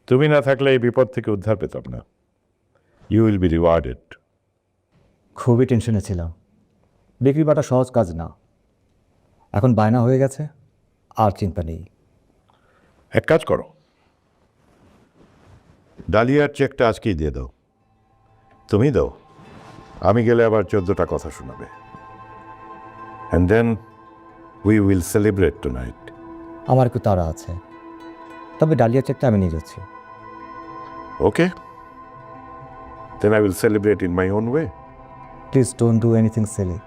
তুমি না থাকলে এই বিপদ থেকে উদ্ধার পেতাম না। You will be rewarded. খুবই টেনশনে ছিলাম। বিক্রি বাটা সহজ কাজ না, এখন বায়না হয়ে গেছে, আর চিন্তা নেই। এক কাজ করো, ডালিয়ার চেকটা আজকেই দিয়ে দাও। তুমি দাও, আমি গেলে আবার 14টা কথা শোনাবে। And then we will celebrate tonight. আমার একটু তাড়া আছে, তবে ডালিয়া চেকটা আমি নিয়ে যাচ্ছি। Okay, then I will celebrate in my own way. Please don't do anything silly.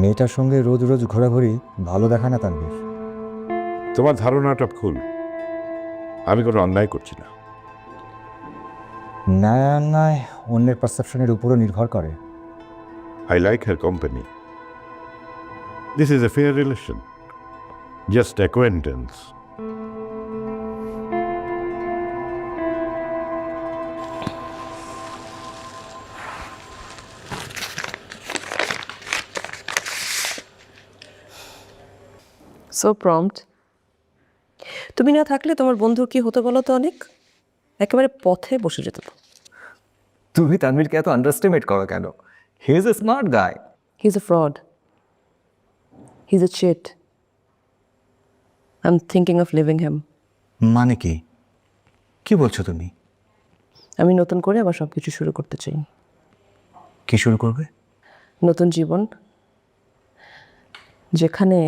মেয়েটার সঙ্গে রোজ রোজ ঘোরাঘুরি ভালো দেখায় না তানভীর। তোমার ধারণাটা ভুল, আমি কোনো অন্যায় করছি না। ন্যায় অন্যায় অন্যের পারসেপশনের উপরও নির্ভর করে। I like her company. This is a fair relation. Just acquaintance. So prompt. তুমি না থাকলে তোমার বন্ধুর কি হতো বলো তো? অনেক একেবারে পথে বসে যেত। তুমি তানভীরকে এত আন্ডারস্টিমেট করো কেন? He is a smart guy. He is a fraud, he is a cheat. I am thinking of leaving him. মানে কি? কি বলছো তুমি? আমি নতুন করে আবার সব কিছু শুরু করতে চাই। কি শুরু করবে? নতুন জীবন, যেখানে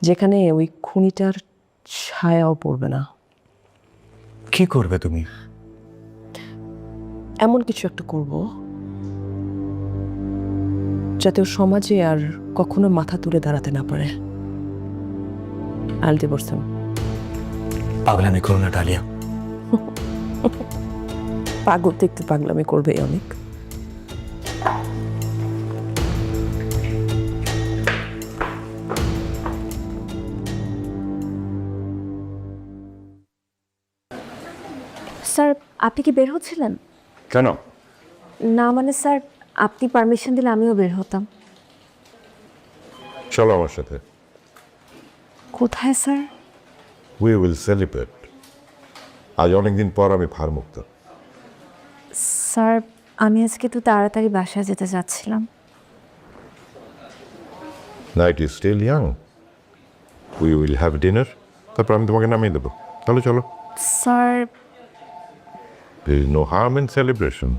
যেখানে ওই খুনিটার ছায়াও পড়বে না। কি করবে তুমি? এমন কিছু একটা করব যাতে ও সমাজে আর কখনো মাথা তুলে দাঁড়াতে না পারে। আইল ডিভোর্স হিম। পাগলামি করো না ডালিয়া। পাগল তো একটু পাগলামি করবে অনেক। স্যার, আপনি কি বের হচ্ছিলেন? কেন? না মানে স্যার, আপনি পারমিশন দিলে আমিও বের হতাম। চলো আমার সাথে। কোথায় স্যার? We will celebrate. আজ অনেকদিন পর আমি ভারমুক্ত। স্যার, আমি আজকে একটু তাড়াতাড়ি বাসায় যেতে চাচ্ছিলাম। Night is still young. We will have dinner, তারপর আমি তোমাকে নামিয়ে দেবো। তাহলে চলো। Sir, There is no harm in celebration.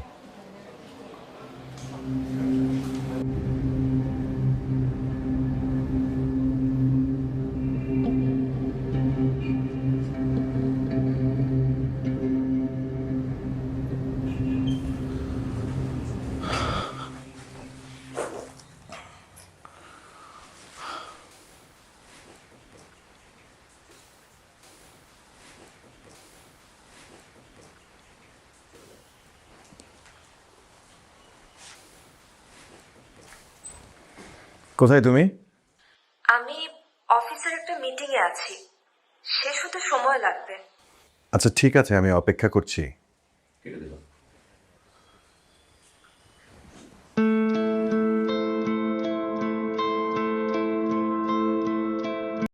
কোথায় তুমি? আমি অফিসের একটা মিটিংয়ে আছি, শেষ হতে সময় লাগবে। আচ্ছা ঠিক আছে, আমি অপেক্ষা করছি।